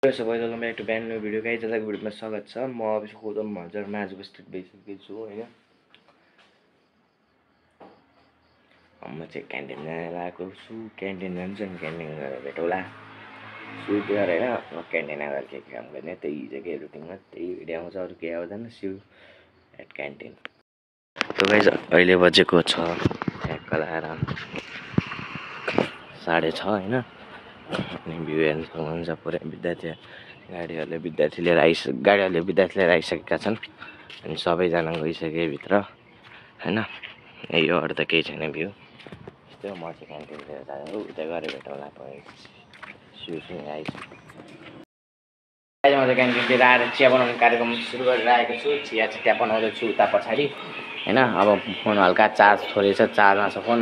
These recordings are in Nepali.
सबैजनालाई back to brand new video guys आजको भिडियोमा स्वागत छ। म अब गौतम हजुरमा आज उपस्थित भइसकेको छु होइन। म चाहिँ क्यान्टिन जान लागेको छु। क्यान्टिन जान्छु अनि क्यान्टिन गएर भेटौँला सुतेर होइन। म क्यान्टिन गएर के काम गर्ने त्यही हिजोकै रुटिनमा त्यही भिडियो आउँछ, अरू केही आउँदैन। सिउ एट क्यान्टिन। त गाइज अहिले बजेको छ ठ्याक्क लगाएर 6:30 होइन। अनि भ्यू हेर्न सक्नुहुन्छ पुरै विद्यार्थी गाडीहरूले विद्यार्थी लिएर आइसकेका छन् अनि सबैजना गइसके भित्र होइन। यो अरू त केही छैन भ्यू यस्तै हो। म चाहिँ क्यान्टिनतिर जाँदै उतै गएर भेटौँला अहिले म चाहिँ क्यान्टिनतिर आएर चिया बनाउने कार्यक्रम सुरु गरेर आएको छु। चिया चाहिँ त्यहाँ बनाउँदैछु उता पछाडि होइन। अब फोन हल्का चार्ज थोरै छ, चार्जमा छ फोन,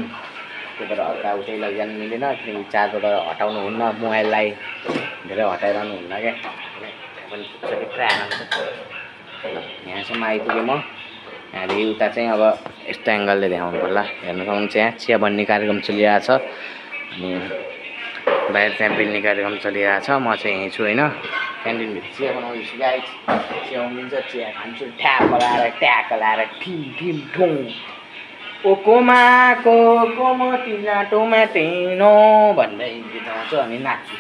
त्यही भएर हल्का उतै लैजानु मिलेन किनकि चार्जबाट हटाउनु हुन्न, मोबाइललाई धेरै हटाइरहनु हुन्न क्या। पनि पुग्छ यहाँसम्म आइपुगेँ म। यहाँदेखि उता चाहिँ अब यस्तो एङ्गलले देखाउनु पर्ला। हेर्न सक्नुहुन्छ यहाँ चिया बन्ने कार्यक्रम चलिरहेको छ अनि बाहिर त्यहाँ बेल्ने कार्यक्रम चलिरहेको छ। म चाहिँ यहीँ छु होइन। क्यान्टिनभित्र चिया बनाउँदैछु गाइस। चिया उम्लिन्छ, चिया खान्छु ठ्याक्क लाएर ठिम ठिम ठुङ ओ कोमाको कोमटिना टोमाटिनो भन्दै गीत गाउँछु अनि नाच्छु।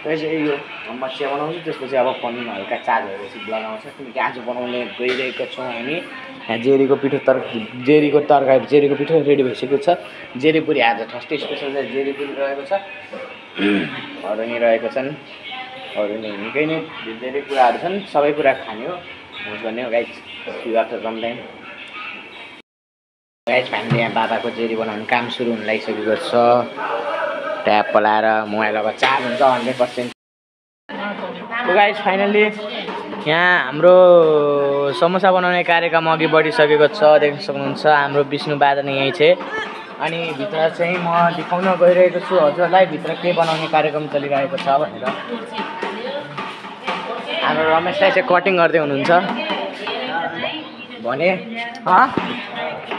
यो म चिया बनाउँछु, त्यसपछि अब फोन हल्का चार्ज भएपछि लगाउँछ किनकि आज बनाउने गइरहेको छौँ हामी। यहाँ जेरीको तरकारी जेरीको पिठो रेडी भइसकेको छ। जेरी पुरी आज थर्सडे स्पेसल चाहिँ जेरी पुरी रहेको छ। अरू नि रहेको छन्, अरू नि निकै नै धेरै कुराहरू छन्। सबै कुरा खाने हो, मोज गर्ने हो guys. After some time guys हामीले यहाँ बाबाको जेरी बनाउने काम सुरु हुन लागिसकेको छ। ट्याप पलाएर मोबाइल अब चार्ज हुन्छ 100%। गाइस फाइनली यहाँ हाम्रो समोसा बनाउने कार्यक्रम अघि बढिसकेको छ। देख्न सक्नुहुन्छ हाम्रो विष्णु बादन यहीँ छ अनि भित्र चाहिँ म देखाउन गइरहेको छु हजुरलाई भित्र के बनाउने कार्यक्रम चलिरहेको छ भनेर। हाम्रो रमेश दाइ चाहिँ कटिङ गर्दै हुनुहुन्छ भने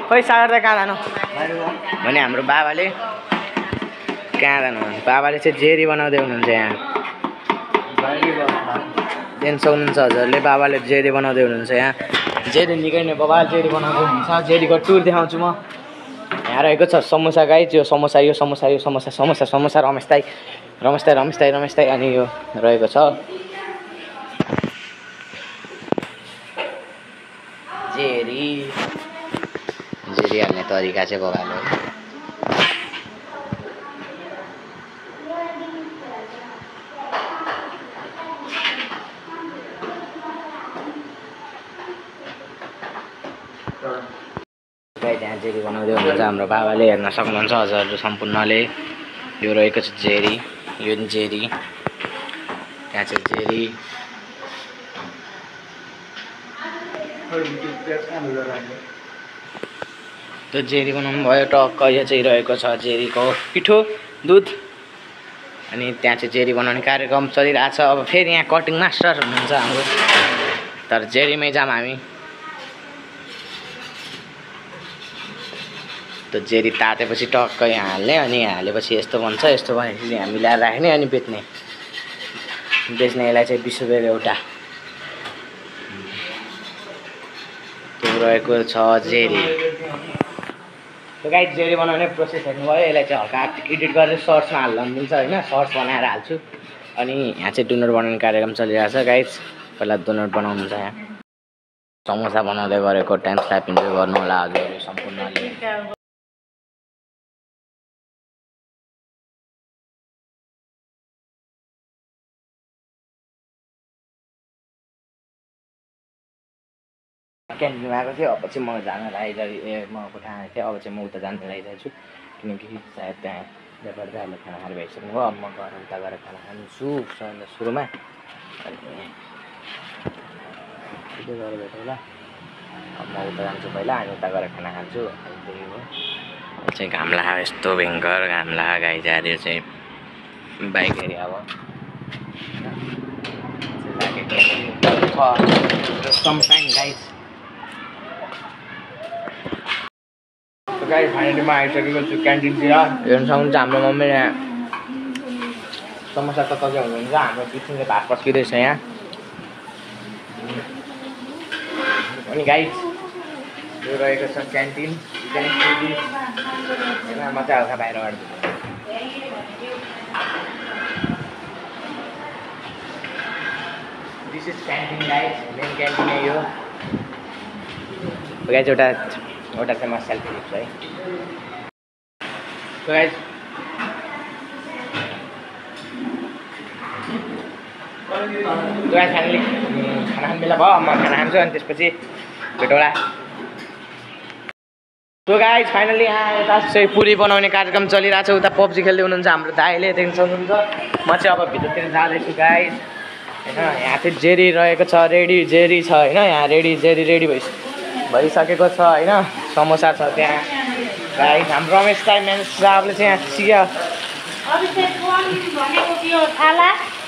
खै सागर दाइ कहाँ जानु भने हाम्रो बाबाले कहाँ जानु, बाबाले चाहिँ जेरी बनाउँदै हुनुहुन्छ। यहाँ देख्न सक्नुहुन्छ हजुरले बाबाले जेरी बनाउँदै हुनुहुन्छ। यहाँ जेरी निकै नै बाबा जेरी बनाउँदै हुनुहुन्छ। जेरीको टुर देखाउँछु म। यहाँ रहेको छ समोसा गाइस। यो समोसा रमेश दाइ अनि यो रहेको छ जेरी हाल्ने तरिका चाहिँ बाबाले त्यहाँ जेरी बनाउँदै हुनुहुन्छ हाम्रो बाबाले। हेर्न सक्नुहुन्छ हजुरहरू सम्पूर्णले। यो रहेको छ जेरी, यो जेरी, त्यहाँ चाहिँ जेरी। त्यो जेरी बनाउनु भयो टक्क। यो चाहिँ रहेको छ जेरीको पिठो दुध अनि त्यहाँ चाहिँ जेरी बनाउने कार्यक्रम चलिरहेछ। अब फेरि यहाँ कटिङ मास्टर हुनुहुन्छ हाम्रो, तर जेरीमै जाम हामी। त्यो जेरी तातेपछि टक्क यहाँ हाल्ने अनि यहाँ हालेपछि यस्तो बन्छ। यस्तो भनेपछि यहाँ मिलाएर राख्ने अनि बेच्ने यसलाई चाहिँ 20 रुपियाँ एउटा। त्यो रहेको छ जेरी। त्यो गाइस जेरी बनाउने प्रोसेस हेर्नुभयो। यसलाई चाहिँ हल्का एडिट गरेर सर्ट्समा हाल्न मिल्छ होइन। सर्ट्स बनाएर हाल्छु अनि यहाँ चाहिँ डोनट बनाउने कार्यक्रम चलिरहेछ गाइस। पहिला डोनट बनाउनुहुन्छ। यहाँ समोसा बनाउँदै गरेको टाइम स्ल्याप इन्जोय गर्नु होला हजुरहरू सम्पूर्णले। क्यान्टिनमा आएको थियो, अब चाहिँ म जान लागिरहेको म कोठा आएको थिएँ। अब चाहिँ म उता जान लागिरहेको छु किनकि सायद त्यहाँ दादाहरूले खाना खाएर भइसक्नु हो। अब म गएर उता गएर खाना खान्छु सबभन्दा सुरुमा अनि उतै गएर भेटौँला। अब म उता जान्छु पहिला अनि उता गएर खाना खान्छु। त्यही हो चाहिँ घाम लाग्यो, यस्तो भयङ्कर घाम लाग्यो गाई जाँदै चाहिँ बाइक एरिया अब गाइस। गाइस फाइनली म आइसकेको छु क्यान्टिनतिर। हेर्न सक्नुहुन्छ हाम्रो मम्मीले समोसा त तकै हुनुहुन्छ हाम्रो टिफिनले भात पस्किँदैछ यहाँ अनि गाइस यो रहेको छ क्यान्टिन मजा आउँछ बाहिरबाट this is canteen guys main canteen yo guys एउटा चाहिँ म सेल्फी लिन्छु है सो गाइस फाइनली खाना खाने बेला भयो म खाना खान्छु अनि त्यसपछि भेटौँला सो गाइस फाइनली यहाँ यता चाहिँ पुरी बनाउने कार्यक्रम चलिरहेको छ उता पब्जी खेल्दै हुनुहुन्छ हाम्रो दाइले देख्न सक्नुहुन्छ म चाहिँ अब भित्रतिर जाँदैछु गाइस होइन यहाँ चाहिँ जेरी रहेको छ रेडी जेरी छ होइन यहाँ रेडी भइसकेको छ होइन समोसा छ त्यहाँ गाइस हाम्रो रमेश दाइ मेन्स साहबले चाहिँ यहाँ चिया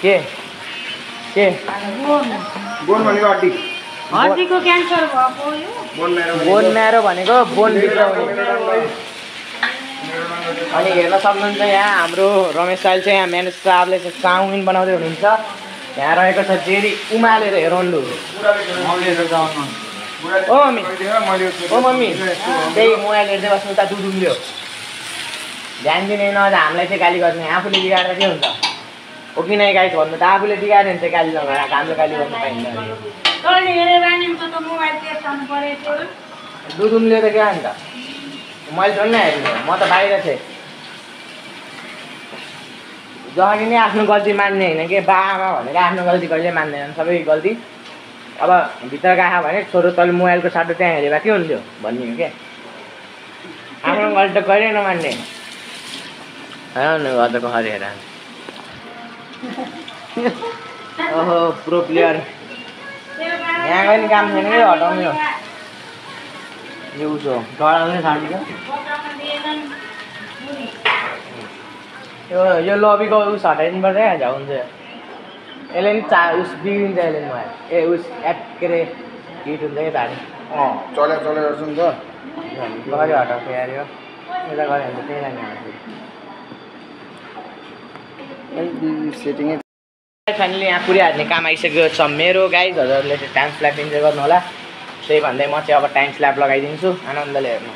के बोन भनेको हड्डी हड्डीको क्यान्सर भएको यो बोन म्यारो भनेको बोन भित्र हुने अनि हेर्न सक्नुहुन्छ यहाँ हाम्रो रमेश दाइले चाहिँ यहाँ मेन्स साहबले चाहिँ चाउमिन बनाउँदै हुनुहुन्छ यहाँ रहेको छ जेरी उमालेर हेरौँडु ओ मम्मी त्यही मोबाइल हेर्दै बस्नु उता दुध उम्ल्यो ध्यान दिने नभए हामीलाई चाहिँ गाली गर्ने आफूले बिगारेर के हुन्छ हो कि नै गाइस भन्नु त आफूले बिगार्यो भने चाहिँ गाली लगाएर हाम्रो गाली गर्नु पाइँदैन दुध उम्ल्यो त के अन्त मैले थोरै न हेरेँ म त बाहिर थिएँ जहिले नै आफ्नो गल्ती मान्ने होइन कि बाबामा भनेर आफ्नो गल्ती कहिले मान्दैनन् सबै गल्ती अब भित्र गएको भने छोरो तैँले मोबाइलको साटो त्यहाँ हेरेर के हुन्थ्यो भन्ने हो क्या आफ्नो गल्ती त कहिले नमान्ने होइन गर्दाको हरेर ओहो प्रो प्लेयर यहाँ पनि काम छैन कि हटाउने हो यो उसो डराउने छाड्नु यो लबीको उस हटाइदिनुपर्छ क्या झ्याउ हुन्छ यसले नि उस बिग्रिन्छ यसले नि भयो ए उस के अरे हिट हुन्छ कि धारी चले गर्छु नि त गऱ्यो हटाउँछ यार यो यता गऱ्यो भने त्यही लाग्ने सेटिङै फाइनली यहाँ पुरी हाल्ने काम आइसकेको छ मेरो गाइज हजुरहरूले चाहिँ टाइम स्ल्याप इन्जोय गर्नु होला त्यही भन्दै म चाहिँ अब टाइम स्ल्याप लगाइदिन्छु आनन्दले हेर्नु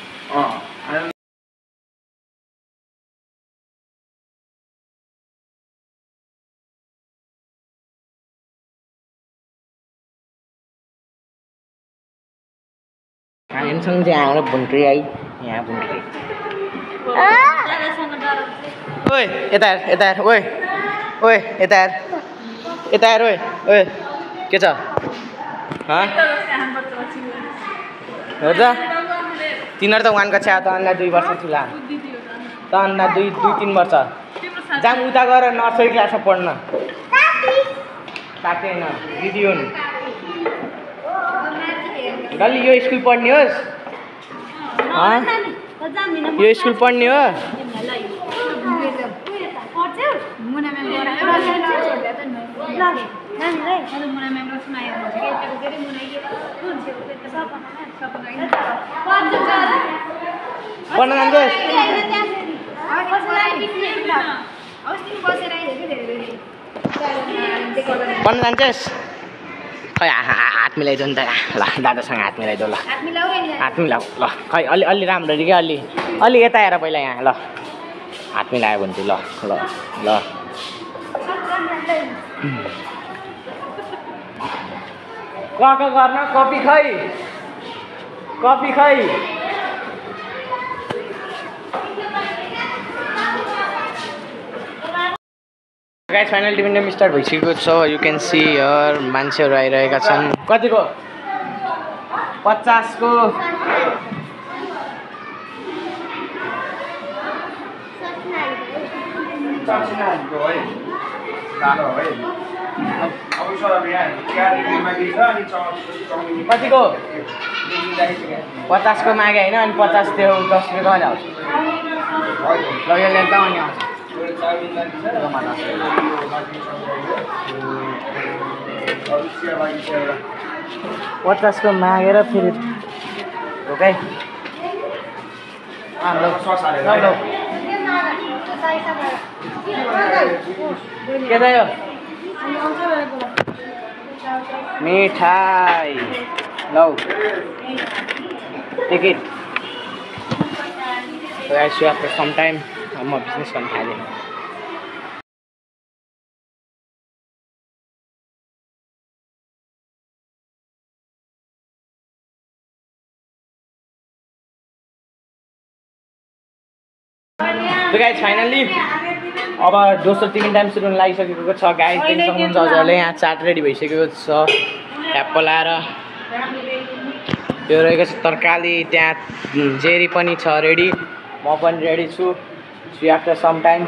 हामीसँग चाहिँ हाम्रो भुन्ट्री आई यहाँ भुन्ट्री ओए यता हेर ओए ओए यता हेर ओए ओए के छ हो त तिनीहरू त वान कक्षा त अन्ना 2 वर्ष ठुला त अन्ना 2-3 वर्ष जाम उता गएर नर्सरी क्लासमा पढ्न साथी होइन दिदी हुन् डल्ली यो स्कुल पढ्ने होस् यो स्कुल पढ्ने हो पढ्न जान्छस् पढ्न जान्छस् खै हात मिलाइदेऊ नि त ल दादासँग हात मिलाइदेऊ ल हात मिलाऊ ल खै अलि राम्ररी क्या अलि यता आएर पहिला यहाँ ल हात मिलायो भने चाहिँ ल क गर्न कपी खै गाइस फाइनल डिभिजन स्टार्ट भइसकेको छ यु क्यान सी हियर मान्छेहरू आइरहेका छन् कतिको 50 को कतिको 50 को मागे होइन अनि 50 त्यो 10 रुपियाँ कहिले आउँछ ल यो लेख्दा अनि आउँछ 50 को मागेर फेरि ओके के चाहियो मिठाई लौ ticket So guys, after some time, I'm a business one खाली So guys, finally अब दोस्रो 3 टाइम सुरु लागिसकेको छ गाइस देख्नुहुन्छ हजुरले यहाँ चाट रेडी भइसकेको छ ट्याप्प लाएर यो रहेको छ तरकारी त्यहाँ जेरी पनि छ रेडी म पनि रेडी छु आफ्टर सम टाइम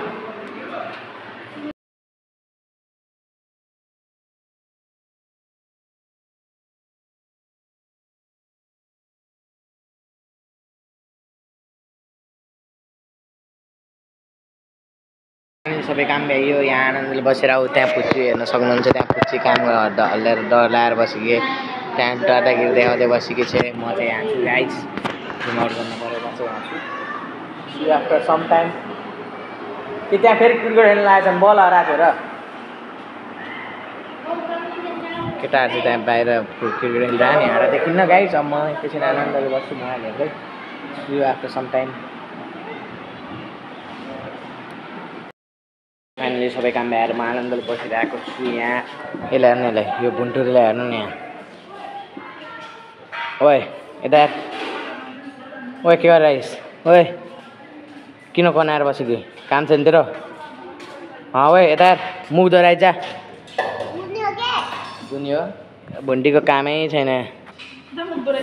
सबै काम भ्याइयो यहाँ आनन्दले बसेर त्यहाँ पुच्ची हेर्न सक्नुहुन्छ त्यहाँ पुच्ची काम हल्लेर डर लाएर बसिके त्यहाँ डरदाखेरि देखाउँदै बसेकी छ म चाहिँ यहाँ छु गाइस रिमोट गर्नु पऱ्यो म चाहिँ यहाँ छु आफ्टर सम टाइम कि त्यहाँ फेरि क्रिकेट खेल्न लागेको छ बल हराएको र केटाहरू चाहिँ त्यहाँ बाहिर क्रिकेट खेलिरह नि हारा देखिन्न गाइस अब म एकैछिन आनन्दले बस्छु म हेर्दै छु आफ्टर सम टाइम फाइनली सबै काम भ्याएर म आनन्दले बसिरहेको छु यहाँ यसलाई हेर्नु यसलाई यो बुन्टुरलाई हेर्नु नि यहाँ ओए यता ओए के गरिरहेस् ओए किन कनाएर बस्यो कि काम छैन तेरो ओए यता मुख दोहोऱ्याइ जा दुनी हो भुन्टीको कामै छैन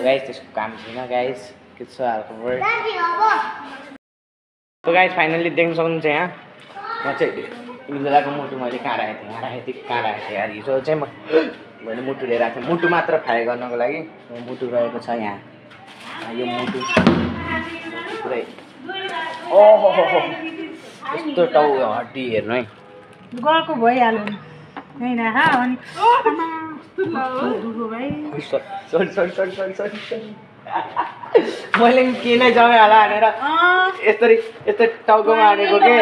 गाइस त्यसको काम छैन गाइस के छ हालको गाइस फाइनली देख्न सक्नुहुन्छ यहाँ म चाहिँ हिजोलाको मुटु मैले कहाँ राखेको थिएँ यार हिजो चाहिँ मैले मुटु लिएर आएको थिएँ मुटु मात्र फ्राई गर्नको लागि मुटु रहेको छ यहाँ यो मुटु पुरै ओहो यस्तो टाउ हड्डी हेर्नु है गएको भइहाल्यो हैन हा अनि मैले किन जमे होला भनेर यस्तो टाउकोमा हानेको के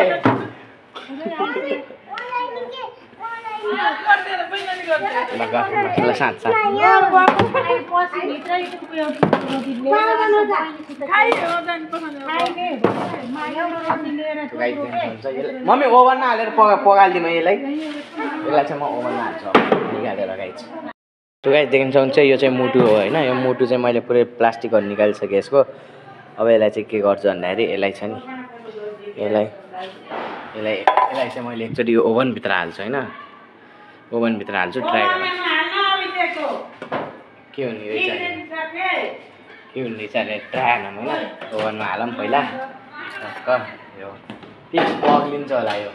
मम्मी ओभनमा हालेर पगालिदिउँ यसलाई चाहिँ म ओभनमा हाल्छु निकालेर गाइस त्यो गाइस देख्न सक्नुहुन्छ यो चाहिँ मुटु हो होइन यो मुटु चाहिँ मैले पुरै प्लास्टिकहरू निकालिसकेँ यसको अब यसलाई चाहिँ के गर्छु भन्दाखेरि यसलाई छ नि यसलाई चाहिँ मैले एकचोटि यो ओभनभित्र हाल्छु होइन ओभनभित्र हाल्छु ट्राई गर्नु के हुने रहेछ अरे ट्राई हाल्नु होइन ओभनमा हालौँ पहिला यो फिक्स पग्लिन्छ होला यो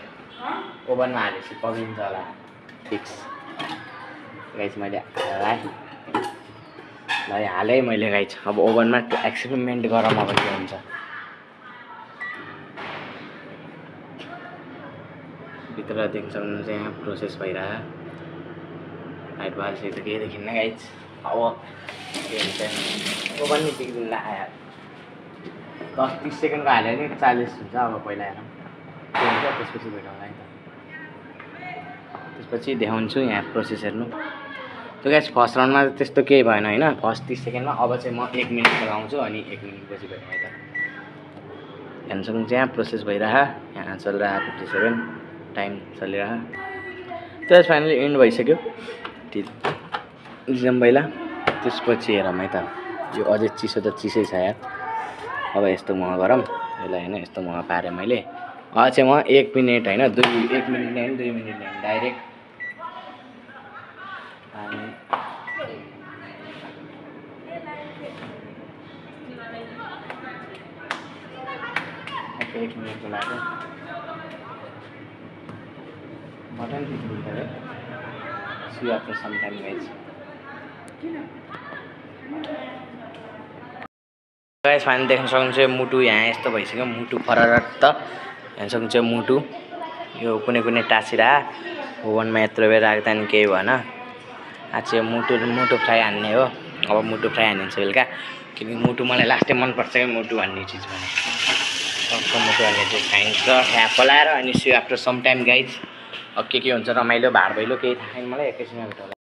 ओभनमा हालेपछि पग्लिन्छ होला फिक्स गाइस मैले हालेँ मैले गाइस अब ओभनमा एक्सपेरिमेन्ट गरौँ अब के हुन्छ भित्र देख्न सक्नुहुन्छ यहाँ प्रोसेस भइरहेको लाइट बाल्छ त केही देखिन्न गाइस अब के हुन्छ ओभन नि बिग्रिन आयो 10-30 सेकेन्डको हाल्यो नि 40 हुन्छ अब पहिला हेरौँ के हुन्छ त्यसपछि भेटौँला नि त त्यसपछि देखाउँछु यहाँ प्रोसेस हेर्नु त्यो गाइस फर्स्ट राउन्डमा त्यस्तो केही भएन होइन फर्स्ट 30 सेकेन्डमा अब चाहिँ म 1 मिनट लगाउँछु अनि 1 मिनटपछि भेटौँ है त हेर्न सक्नुहुन्छ यहाँ प्रोसेस भइरहेको यहाँ चलिरहेको 57 टाइम चलिरहेको त्यस फाइनली एन्ड भइसक्यो एक्जाम पहिला त्यसपछि हेरौँ है त यो अझै चिसो त चिसै छ यार अब यस्तो मह गरौँ यसलाई होइन यस्तो मह पारेँ मैले अब चाहिँ म 1 मिनट होइन 1 मिनट नै 2 मिनट नै डाइरेक्ट एक मिनटको लागि बटन टिप्नु पऱ्यो see after some time guys final देख्न सक्नुहुन्छ मुटु यहाँ यस्तो भइसक्यो मुटु फररट त हेर्न सक्नुहुन्छ मुटु यो कुनै कुनै टाँसिरा ओभनमा यत्रो बेर राख्दा नि केही भएन आज चाहिँ मुटु फ्राई हान्ने हो अब मुटु फ्राई हानिन्छ बेलुका किनकि मुटु मलाई लास्टै मनपर्छ क्या मुटु भन्ने चिज भने टक्क मुटुहरूले चाहिँ खाइन्छ ह्याप पलाएर अनि so after some time guys अब के हुन्छ रमाइलो भाड भइलो केही थाहा छैन मलाई एकैछिनमा भेट होला।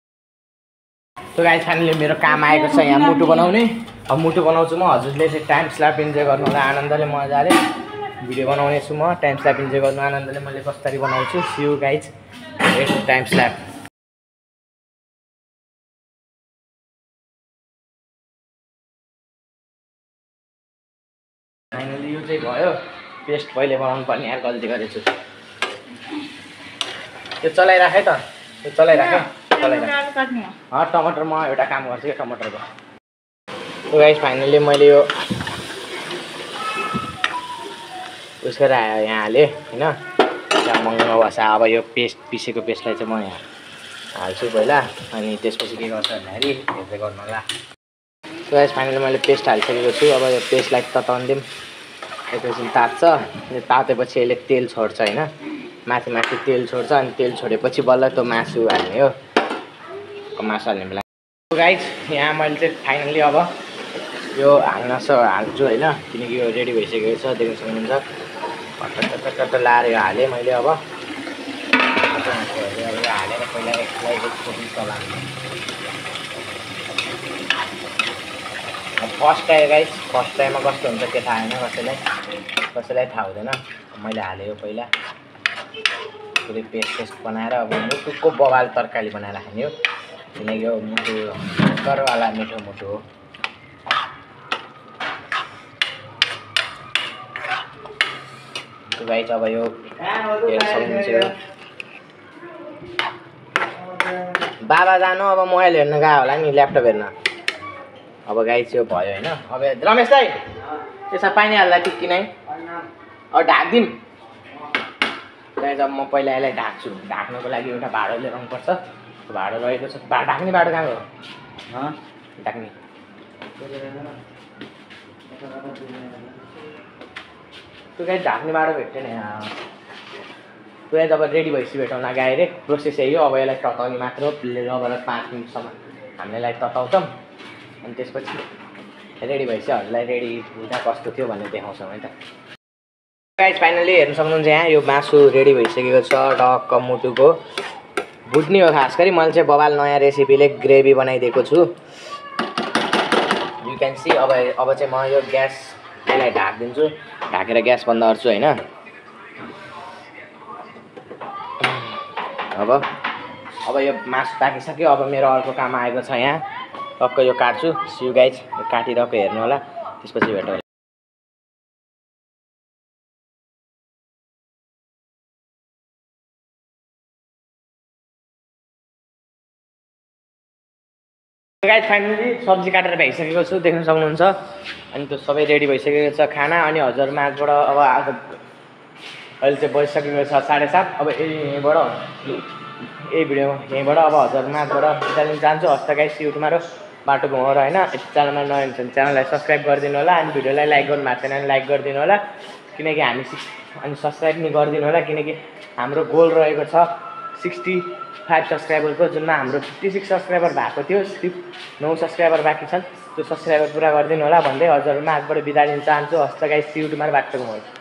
सो गाइज फाइनली मेरो काम आएको छ यहाँ मुटु बनाउने। अब मुटु बनाउँछु म, हजुरले चाहिँ टाइम स्ल्याप इन्जोय गर्नु होला आनन्दले मजाले। भिडियो बनाउने छु म, टाइम स्ल्याप इन्जोय गर्नु आनन्दले मैले कसरी बनाउँछु। सी यू गाइज एट टाइम स्ल्याप। फाइनली यो चाहिँ भयो पेस्ट पहिले बनाउनु पर्ने यार गल्ती गरेछु। त्यो चलाइराख है त, त्यो चलाइराख टमाटर म एउटा काम गर्छु क्या टमाटरको। सो गाइस फाइनली मैले यो उस गरेर यहाँ हालेँ होइन, त्यहाँ मङ्गो बसा। अब यो पेस्ट पिसेको पेस्टलाई चाहिँ म यहाँ हाल्छु पहिला, अनि त्यसपछि के गर्छु भन्दाखेरि हेर्दै गर्नु होला। सो गाइस फाइनली मैले पेस्ट हालिसकेको छु। अब यो पेस्टलाई तताउँदिउँ, एकैछिन तात्छ। तातेपछि यसले तेल छोड्छ होइन, माथि माथि तेल छोड्छ। अनि तेल छोडेपछि बल्ल त्यो मासु हाल्ने हो, मासु हाल्ने बेला। गाइस यहाँ मैले चाहिँ फाइनली अब यो हाल्छु होइन, किनकि यो रेडी भइसकेको छ देख्न सक्नुहुन्छ। टट्ट लाएर यो हालेँ मैले। अब हालेर पहिला यसलाई चलाएको फर्स्ट टाइम गाइस, फर्स्ट टाइममा कस्तो हुन्छ के थाहा छैन कसैलाई थाहा हुँदैन। मैले हालेँ यो पहिला पुरै पेस्ट बनाएर अब मुटुको बवाल तरकारी बनाएर खाने हो, किनकि यो मुटु तरवाला मिठो मुटु हो। गाइस अब यो हेर्न सक्नुहुन्छ। बाबा जानु अब मोबाइल हेर्न गयो होला नि, ल्यापटप हेर्न। अब गाइस यो भयो होइन। अब रमेश दाइ त्यसमा पानी हाल्दा टिक्की नै अब ढाक्दिउँ गाइस। अब म पहिला यसलाई ढाक्छु। ढाक्नुको लागि एउटा भाँडो लिएर आउनुपर्छ। भाँडो रहेको छ, ढाक्ने भाँडो कहाँ हो? ढाक्ने त्यो गाइस ढाक्ने भाँडो भेट्दैन यहाँ। त्यो गाइस अब रेडी भएपछि भेटौँला। डाइरेक्ट प्रोसेस यही हो। अब यसलाई तताउने मात्र हो। लगभग 5 मिनटसम्म हामीले यसलाई तताउँछौँ, अनि त्यसपछि रेडी भएपछि हजुरलाई रेडी हुँदा कस्तो थियो भनेर देखाउँछौँ है त। गाइस फाइनली हेर्न सक्नुहुन्छ यहाँ यो मासु रेडी भइसकेको छ। टक्क मुटुको भुट्ने हो खास गरी। मैले चाहिँ बवाल नयाँ रेसिपीले ग्रेभी बनाइदिएको छु, यु क्यान सी। अब चाहिँ म यो ग्यास यसलाई ढाकिदिन्छु, ढाकेर ग्यास बन्द गर्छु होइन। अब यो मासु पाकिसक्यो। अब मेरो अर्को काम आएको छ यहाँ, टक्क यो काट्छु। सियु गाइज काटिरहेको हेर्नु होला, त्यसपछि भेटौँ। गाइज फाइनली सब्जी काटेर भइसकेको छु देख्न सक्नुहुन्छ। अनि त्यो सबै रेडी भइसकेको छ खाना। अनि हजुर माझबाट अब आज अहिले चाहिँ बजिसकेको छ 7:30। अब यहीँबाट भिडियोमा यहीँबाट अब हजुर माझबाट बिदा लिन चाहन्छु। हस्त गाइस युट्युबमा र बाटो घुमाएर होइन। च्यानलमा नयाँ हुन्छ भने च्यानललाई सब्सक्राइब गरिदिनु होला, अनि भिडियोलाई लाइक गर्नु भएको छैन भने लाइक गरिदिनु होला, किनकि हामी अनि सब्सक्राइब नि गरिदिनु होला, किनकि हाम्रो गोल रहेको छ 65 सब्सक्राइबरको, जुनमा हाम्रो 56 सब्सक्राइबर भएको थियो। सिर्फ 9 सब्सक्राइबर बाँकी छन्, त्यो सब्सक्राइबर पुरा गरिदिनु होला भन्दै हजुर माझबाट बिदा लिन चाहन्छु। हस्त गाइस युट्युबमा बाटो घुमाउनु।